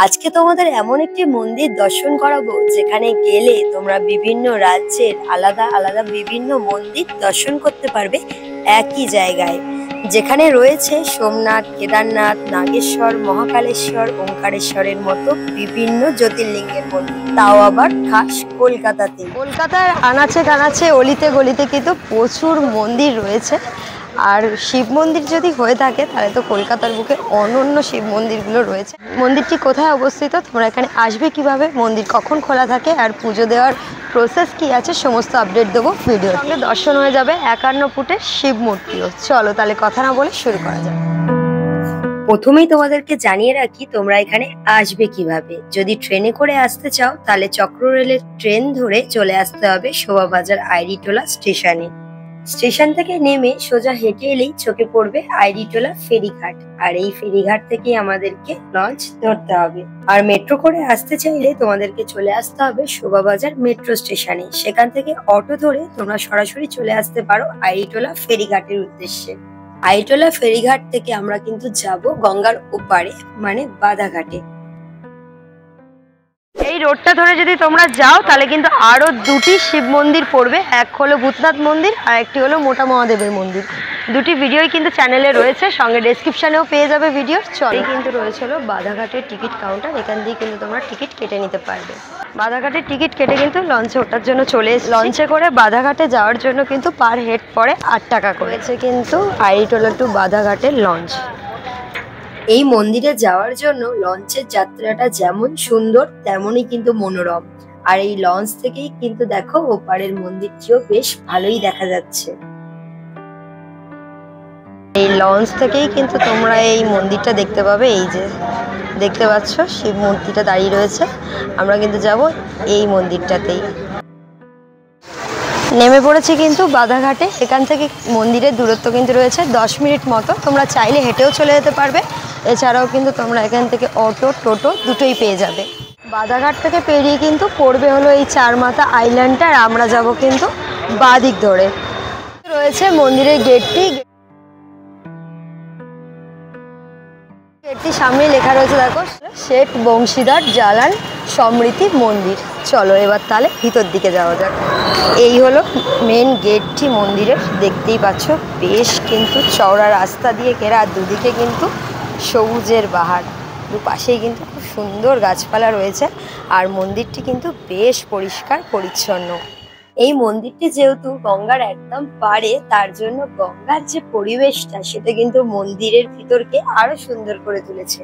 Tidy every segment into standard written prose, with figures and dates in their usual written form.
আজকে তোমাদের এমন একটি মন্দির দর্শন করাবো যেখানে গেলে তোমরা বিভিন্ন রাজ্যের আলাদা আলাদা বিভিন্ন মন্দির দর্শন করতে পারবে একই জায়গায়। যেখানে রয়েছে সোমনাথ, কেদারনাথ, নাগেশ্বর, মহাকালেশ্বর, ওঙ্কারেশ্বরের মতো বিভিন্ন জ্যোতির্লিঙ্গের মন্দির, তাও আবার খাস কলকাতাতে। কলকাতার আনাচে কানাচে অলিতে গলিতে কিন্তু প্রচুর মন্দির রয়েছে। আর শিব মন্দির যদি হয়ে থাকে তাহলে তো কলকাতার বুকে অনন্য শিব মন্দিরগুলো রয়েছে। মন্দিরটি কোথায় অবস্থিত, তোমরা এখানে আসবে কিভাবে, মন্দির কখন খোলা থাকে আর পুজো দেওয়ার প্রসেস কি আছে, সমস্ত আপডেট দেবো ভিডিওর সঙ্গে। দর্শন হয়ে যাবে 51 ফুটের শিব মূর্তিও। চলো তাহলে কথা না বলে শুরু করা যাক। প্রথমেই তোমাদেরকে জানিয়ে রাখি তোমরা এখানে আসবে কিভাবে। যদি ট্রেনে করে আসতে চাও তাহলে চক্ররেলের ট্রেন ধরে চলে আসতে হবে শোভাবাজার আইরিটোলা স্টেশনে। স্টেশন থেকে নেমে সোজা হেঁটে এলেই চোখে পড়বে আইরিটোলা ফেরিঘাট, আর এই ফেরিঘাট থেকে আমাদেরকে লঞ্চ ধরতে হবে। আর মেট্রো করে আসতে চাইলে তোমাদেরকে চলে আসতে হবে শোভাবাজার মেট্রো স্টেশনে। সেখান থেকে অটো ধরে তোমরা সরাসরি চলে আসতে পারো আইরিটোলা ফেরিঘাটের উদ্দেশ্যে। আইরিটোলা ফেরিঘাট থেকে আমরা কিন্তু যাব গঙ্গার ওপারে, মানে বাধাঘাটে। এই রোডটা ধরে যদি তোমরা যাও তাহলে কিন্তু আরো দুটি শিব মন্দির পড়বে। এক হলো ভূতনাথ মন্দির আর একটি হলো মোটা মহাদেবের মন্দির। দুটি ভিডিওই কিন্তু চ্যানেলে রয়েছে, সঙ্গে ডেসক্রিপশনেও পেয়ে যাবে ভিডিও। চলে কিন্তু রয়েছে হলো বাধাঘাটের টিকিট কাউন্টার, এখান দিয়ে কিন্তু তোমরা টিকিট কেটে নিতে পারবে। বাধাঘাটের টিকিট কেটে কিন্তু লঞ্চে ওঠার জন্য চলে এসেছি। লঞ্চে করে বাধাঘাটে যাওয়ার জন্য কিন্তু পার হেড পড়ে 8 টাকা করেছে কিন্তু আইরিটোলা টু বাধাঘাটের লঞ্চ। এই মন্দিরে যাওয়ার জন্য লঞ্চের যাত্রাটা যেমন সুন্দর তেমনই কিন্তু মনোরম। আর এই লঞ্চ থেকেই কিন্তু দেখো ওপারের মন্দিরটিও বেশ ভালোই দেখা যাচ্ছে। এই লঞ্চ থেকেই কিন্তু তোমরা এই মন্দিরটা দেখতে পাবে। এই যে দেখতে পাচ্ছ শিব মূর্তিটা দাঁড়িয়ে রয়েছে, আমরা কিন্তু যাব এই মন্দিরটাতেই। নেমে পড়েছি কিন্তু বাধাঘাটে। এখান থেকে মন্দিরের দূরত্ব কিন্তু রয়েছে 10 মিনিট মতো। তোমরা চাইলে হেঁটেও চলে যেতে পারবে, এছাড়াও কিন্তু তোমরা এখান থেকে অটো টোটো দুটোই পেয়ে যাবে। বাধাঘাট থেকে পেরিয়ে কিন্তু পড়বে হলো এই চারমাথা আইল্যান্ডটা, আর আমরা যাব কিন্তু বাদিক ধরে। রয়েছে মন্দিরের গেটটি, গেটটির সামনে লেখা রয়েছে দেখো শেঠ বংশীধর জালান সমৃদ্ধি মন্দির। চলো এবার তাহলে ভিতর দিকে যাওয়া যাক। এই হলো মেন গেটটি মন্দিরের, দেখতেই পাচ্ছ বেশ কিন্তু চওড়া রাস্তা দিয়ে ঘেরা, আর দুদিকে কিন্তু সবুজের বাহার, দুপাশেই কিন্তু খুব সুন্দর গাছপালা রয়েছে। আর মন্দিরটি কিন্তু বেশ পরিষ্কার পরিচ্ছন্ন। এই মন্দিরটি যেহেতু গঙ্গার একদম পাড়ে, তার জন্য গঙ্গার যে পরিবেশটা সেটা কিন্তু মন্দিরের ভিতরকে আরো সুন্দর করে তুলেছে।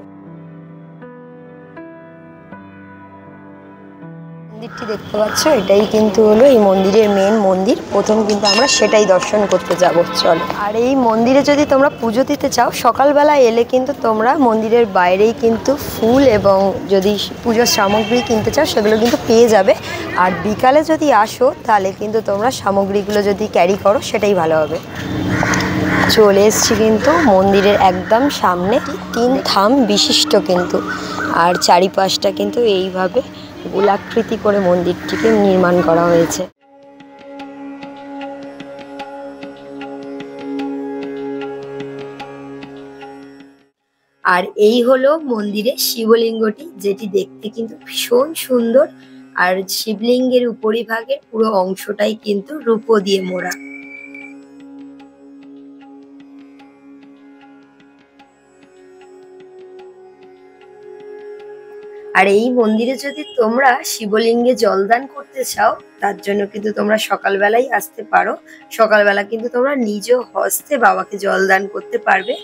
মন্দিরটি দেখতে পাচ্ছ, এটাই কিন্তু হলো এই মন্দিরের মেন মন্দির। প্রথম কিন্তু আমরা সেটাই দর্শন করতে যাব। চলো। আর এই মন্দিরে যদি তোমরা পুজো দিতে চাও সকালবেলা এলে কিন্তু তোমরা মন্দিরের বাইরেই কিন্তু ফুল এবং যদি পুজোর সামগ্রী কিনতে চাও সেগুলো কিন্তু পেয়ে যাবে। আর বিকালে যদি আসো তাহলে কিন্তু তোমরা সামগ্রীগুলো যদি ক্যারি করো সেটাই ভালো হবে। চলে এসছি কিন্তু মন্দিরের একদম সামনে, 3 থাম বিশিষ্ট কিন্তু, আর চারিপাশটা কিন্তু এইভাবে গোলাকৃতি করে মন্দিরটিকে নির্মাণ করা হয়েছে। আর এই হলো মন্দিরের শিবলিঙ্গটি, যেটি দেখতে কিন্তু ভীষণ সুন্দর। আর শিবলিঙ্গের উপরিভাগের পুরো অংশটাই কিন্তু রূপো দিয়ে মোড়া। আর এই মন্দিরে যদি তোমরা শিবলিঙ্গে জলদান করতে চাও তার জন্য কিন্তু তোমরা সকালবেলাই আসতে পারো। সকালবেলা কিন্তু তোমরা নিজ হস্তে বাবাকে জলদান করতে পারবে।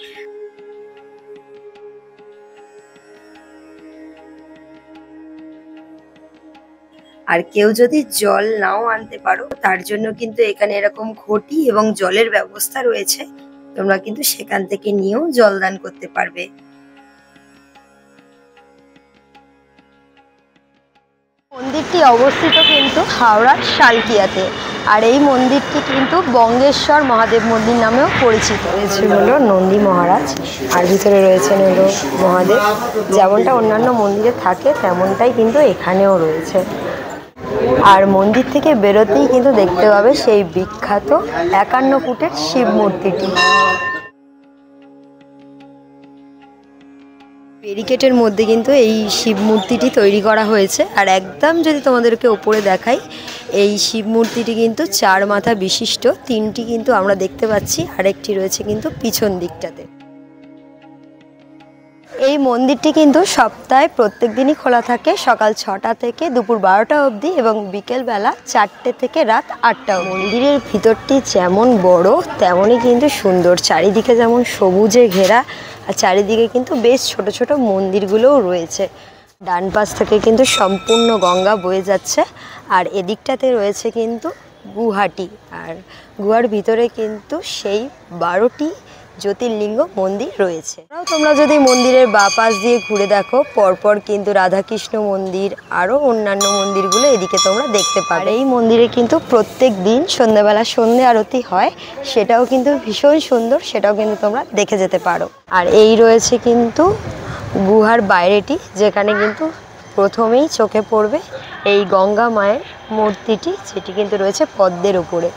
আর কেউ যদি জল নাও আনতে পারো তার জন্য কিন্তু এখানে এরকম ঘটি এবং জলের ব্যবস্থা রয়েছে, তোমরা কিন্তু সেখান থেকে নিয়েও জলদান করতে পারবে। মন্দিরটি অবস্থিত কিন্তু হাওড়ার শালকিয়াতে। আর এই মন্দিরটি কিন্তু বঙ্গেশ্বর মহাদেব মন্দির নামেও পরিচিত। রয়েছে হলো নন্দী মহারাজ, আর ভিতরে রয়েছেন হলো মহাদেব। যেমনটা অন্যান্য মন্দিরে থাকে তেমনটাই কিন্তু এখানেও রয়েছে। আর মন্দির থেকে বেরোতেই কিন্তু দেখতে পাবে সেই বিখ্যাত 51 ফুটের শিব মূর্তিটি। ব্যারিকেডের মধ্যে কিন্তু এই শিব মূর্তিটি তৈরি করা হয়েছে। আর একদম যদি তোমাদেরকে ওপরে দেখাই, এই শিব মূর্তিটি কিন্তু 4 মাথা বিশিষ্ট। 3টি কিন্তু আমরা দেখতে পাচ্ছি, আরেকটি রয়েছে কিন্তু পিছন দিকটাতে। এই মন্দিরটি কিন্তু সপ্তাহে প্রত্যেক দিনই খোলা থাকে, সকাল 6টা থেকে দুপুর 12টা অবধি এবং বিকেলবেলা 4টে থেকে রাত 8টা। মন্দিরের ভিতরটি যেমন বড় তেমনই কিন্তু সুন্দর, চারিদিকে যেমন সবুজে ঘেরা, আর চারিদিকে কিন্তু বেশ ছোট ছোট মন্দিরগুলোও রয়েছে। ডান পাশ থেকে কিন্তু সম্পূর্ণ গঙ্গা বয়ে যাচ্ছে, আর এদিকটাতে রয়েছে কিন্তু গুহাটি। আর গুহার ভিতরে কিন্তু সেই 12টি জ্যোতির্লিঙ্গ মন্দির রয়েছে। তোমরা যদি মন্দিরের বাঁ পাশ দিয়ে ঘুরে দেখো, পরপর কিন্তু রাধাকৃষ্ণ মন্দির আরও অন্যান্য মন্দিরগুলো এদিকে তোমরা দেখতে পাবে। এই মন্দিরে কিন্তু প্রত্যেক দিন সন্ধ্যাবেলা সন্ধ্যে আরতি হয়, সেটাও কিন্তু ভীষণ সুন্দর, সেটাও কিন্তু তোমরা দেখে যেতে পারো। আর এই রয়েছে কিন্তু গুহার বাইরেটি, যেখানে কিন্তু প্রথমেই চোখে পড়বে এই গঙ্গা মায়ের মূর্তিটি, যেটি কিন্তু রয়েছে পদ্মের উপরে।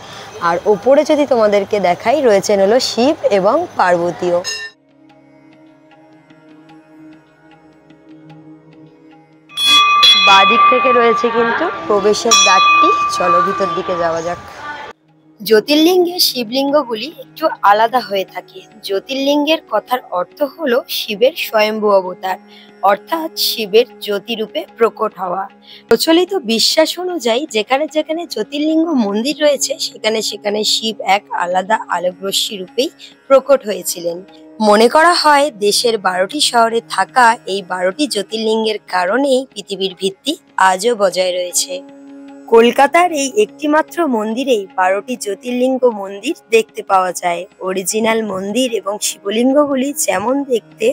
আর ওপরে যদি তোমাদেরকে দেখাই, রয়েছেন হলো শিব এবং পার্বতীও। বাদিক থেকে রয়েছে কিন্তু প্রবেশের দ্বারটি। চলো ভিতর দিকে যাওয়া যাক। জ্যোতির্লিঙ্গের শিবলিঙ্গগুলি একটু আলাদা হয়ে থাকে। জ্যোতির্লিঙ্গের কথার অর্থ হলো শিবের স্বয়ম্ভু অবতার, অর্থাৎ শিবের জ্যোতিরূপে প্রকট হওয়া। প্রচলিত বিশ্বাস অনুযায়ী যেখানে যেখানে জ্যোতির্লিঙ্গ মন্দির রয়েছে, সেখানে সেখানে শিব এক আলাদা আলোকরশ্মি রূপেই প্রকট হয়েছিলেন। মনে করা হয় দেশের 12টি শহরে থাকা এই 12টি জ্যোতির্লিঙ্গের কারণেই পৃথিবীর ভিত্তি আজও বজায় রয়েছে। কলকাতার এই একটি মাত্র মন্দিরেই 12টি জ্যোতির্লিঙ্গ মন্দির দেখতে পাওয়া যায়। অরিজিনাল মন্দির এবং শিবলিঙ্গগুলি যেমন দেখতে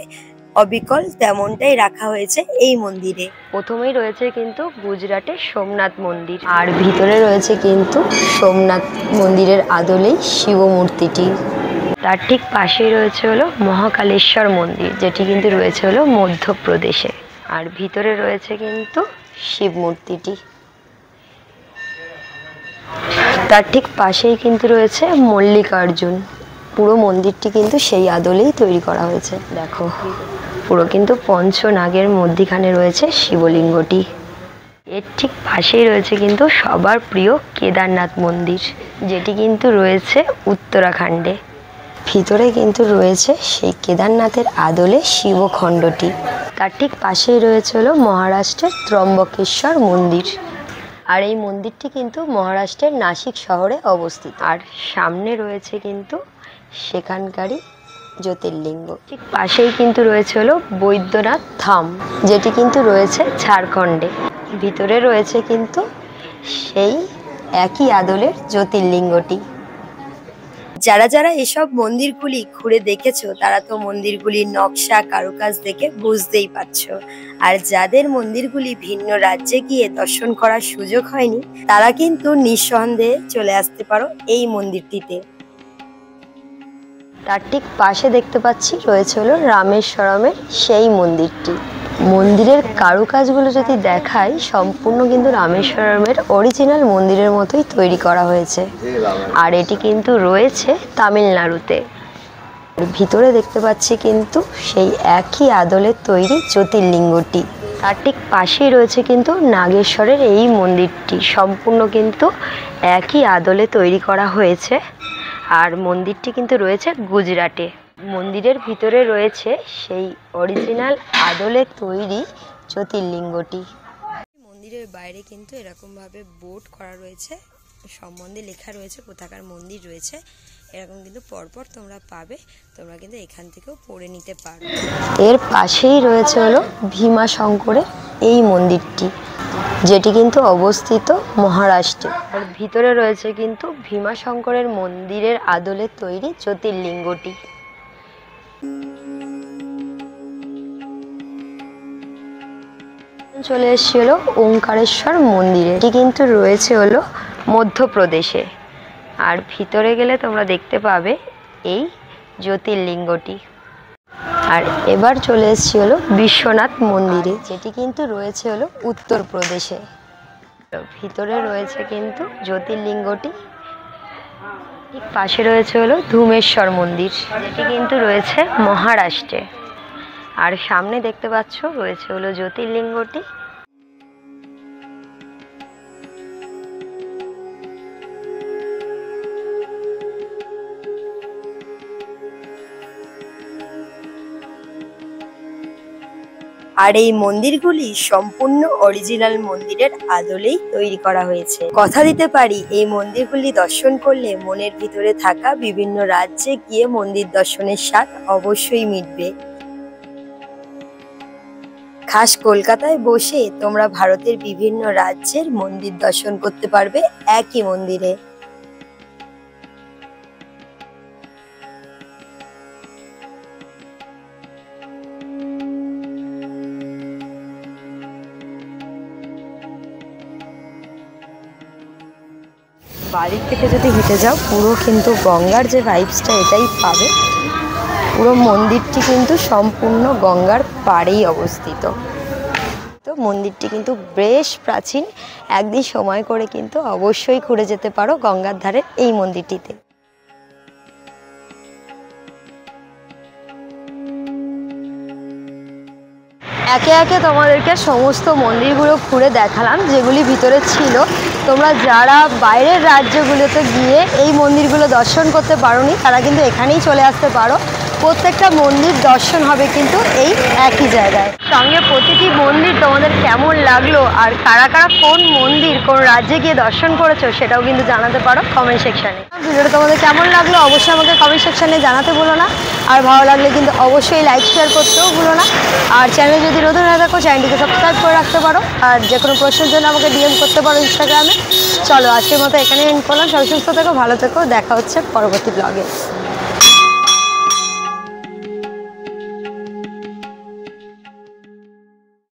অবিকল, তেমনটাই রাখা হয়েছে এই মন্দিরে। প্রথমেই রয়েছে কিন্তু গুজরাটের সোমনাথ মন্দির, আর ভিতরে রয়েছে কিন্তু সোমনাথ মন্দিরের আদলেই শিব মূর্তিটি। তার ঠিক পাশেই রয়েছে হলো মহাকালেশ্বর মন্দির, যেটি কিন্তু রয়েছে হলো মধ্যপ্রদেশে। আর ভিতরে রয়েছে কিন্তু শিব মূর্তিটি। তার ঠিক পাশেই কিন্তু রয়েছে মল্লিকার্জুন। পুরো মন্দিরটি কিন্তু সেই আদলেই তৈরি করা হয়েছে। দেখো, পুরো কিন্তু পঞ্চনাগের মধ্যিখানে রয়েছে শিবলিঙ্গটি। এর ঠিক পাশেই রয়েছে কিন্তু সবার প্রিয় কেদারনাথ মন্দির, যেটি কিন্তু রয়েছে উত্তরাখণ্ডে। ভিতরে কিন্তু রয়েছে সেই কেদারনাথের আদলে শিবখণ্ডটি। তার ঠিক পাশেই রয়েছে হলো মহারাষ্ট্রের ত্রম্বকেশ্বর মন্দির। আর এই মন্দিরটি কিন্তু মহারাষ্ট্রের নাসিক শহরে অবস্থিত। আর সামনে রয়েছে কিন্তু সেখানকারই জ্যোতির্লিঙ্গ। ঠিক পাশেই কিন্তু রয়েছে হলো বৈদ্যনাথ ধাম, যেটি কিন্তু রয়েছে ঝাড়খণ্ডে। ভিতরে রয়েছে কিন্তু সেই একই আদলের জ্যোতির্লিঙ্গটি। যারা যারা এসব মন্দিরগুলি ঘুরে দেখেছো, তারা তো মন্দিরগুলির নকশা কারুকাজ দেখে বুঝতেই পারছো। আর যাদের মন্দিরগুলি ভিন্ন রাজ্যে গিয়ে দর্শন করার সুযোগ হয়নি, তারা কিন্তু নিঃসন্দেহে চলে আসতে পারো এই মন্দিরটিতে। তার ঠিক পাশে দেখতে পাচ্ছি রয়েছে হলো রামেশ্বরমের সেই মন্দিরটি। মন্দিরের কারুকাজগুলো যদি দেখাই, সম্পূর্ণ কিন্তু রামেশ্বরমের অরিজিনাল মন্দিরের মতোই তৈরি করা হয়েছে। আর এটি কিন্তু রয়েছে তামিলনাড়ুতে। ভিতরে দেখতে পাচ্ছি কিন্তু সেই একই আদলের তৈরি জ্যোতির্লিঙ্গটি। তার ঠিক পাশেই রয়েছে কিন্তু নাগেশ্বরের এই মন্দিরটি। সম্পূর্ণ কিন্তু একই আদলে তৈরি করা হয়েছে। আর মন্দিরটি কিন্তু রয়েছে গুজরাটে। মন্দিরের ভিতরে রয়েছে সেই অরিজিনাল আদলে তৈরি জ্যোতির্লিঙ্গটি। মন্দিরের বাইরে কিন্তু এরকমভাবে বোর্ড করা রয়েছে, সম্বন্ধে লেখা রয়েছে কোথাকার মন্দির রয়েছে, এরকম কিন্তু পরপর তোমরা পাবে। তোমরা কিন্তু এখান থেকেও পড়ে নিতে পারো। এর পাশেই রয়েছে হলো ভীমাশঙ্করের এই মন্দিরটি, যেটি কিন্তু অবস্থিত মহারাষ্ট্রে। আর ভিতরে রয়েছে কিন্তু ভীমাশঙ্করের মন্দিরের আদলে তৈরি জ্যোতির্লিঙ্গটি। চলে এসেছি হলো ওঙ্কারেশ্বর মন্দিরে। এটি কিন্তু রয়েছে হলো মধ্যপ্রদেশে। আর ভিতরে গেলে তোমরা দেখতে পাবে এই জ্যোতির্লিঙ্গটি। আর এবার চলে এসেছি হলো বিশ্বনাথ মন্দিরে, যেটি কিন্তু রয়েছে হলো উত্তরপ্রদেশে। ভিতরে রয়েছে কিন্তু জ্যোতির্লিঙ্গটি। ঠিক পাশে রয়েছে হলো ধুমেশ্বর মন্দির, যেটি কিন্তু রয়েছে মহারাষ্ট্রে। আর সামনে দেখতে পাচ্ছ রয়েছে হলো জ্যোতির্লিঙ্গটি। আর এই মন্দিরগুলি সম্পূর্ণ অরিজিনাল মন্দিরের আদলেই তৈরি করা হয়েছে। কথা দিতে পারি এই মন্দিরগুলি দর্শন করলে মনের ভিতরে থাকা বিভিন্ন রাজ্যে গিয়ে মন্দির দর্শনের স্বাদ অবশ্যই মিটবে। খাস কলকাতায় বসে তোমরা ভারতের বিভিন্ন রাজ্যের মন্দির দর্শন করতে পারবে একই মন্দিরে। বাড়ির থেকে যদি হেঁটে যাও পুরো কিন্তু গঙ্গার যে ভাইবসটা এটাই পাবে। পুরো মন্দিরটি কিন্তু সম্পূর্ণ গঙ্গার পাড়েই অবস্থিত। তো মন্দিরটি কিন্তু বেশ প্রাচীন, একদিন সময় করে কিন্তু অবশ্যই ঘুরে যেতে পারো গঙ্গার ধারের এই মন্দিরটিতে। একে একে তোমাদেরকে সমস্ত মন্দিরগুলো ঘুরে দেখালাম যেগুলি ভিতরে ছিল। তোমরা যারা বাইরের রাজ্যগুলোতে গিয়ে এই মন্দিরগুলো দর্শন করতে পারোনি তারা কিন্তু এখানেই চলে আসতে পারো। প্রত্যেকটা মন্দির দর্শন হবে কিন্তু এই একই জায়গায়। সঙ্গে প্রতিটি মন্দির তোমাদের কেমন লাগলো আর কারা কারা কোন মন্দির কোন রাজ্যে গিয়ে দর্শন করেছো সেটাও কিন্তু জানাতে পারো কমেন্ট সেকশানে। ভিডিওটা তোমাদের কেমন লাগলো অবশ্যই আমাকে কমেন্ট সেকশানে জানাতে ভুলো না। আর ভালো লাগলে কিন্তু অবশ্যই লাইক শেয়ার করতেও ভুলো না। আর চ্যানেলে যদি নতুন হয়ে থাকো চ্যানেলটিকে সাবস্ক্রাইব করে রাখতে পারো। আর যে কোনো প্রশ্নের জন্য আমাকে ডিএম করতে পারো ইনস্টাগ্রামে। চলো আজকের মতো এখানে এন্ড করলাম। সবাই সুস্থ থেকো, ভালো থেকো, দেখা হচ্ছে পরবর্তী ব্লগে।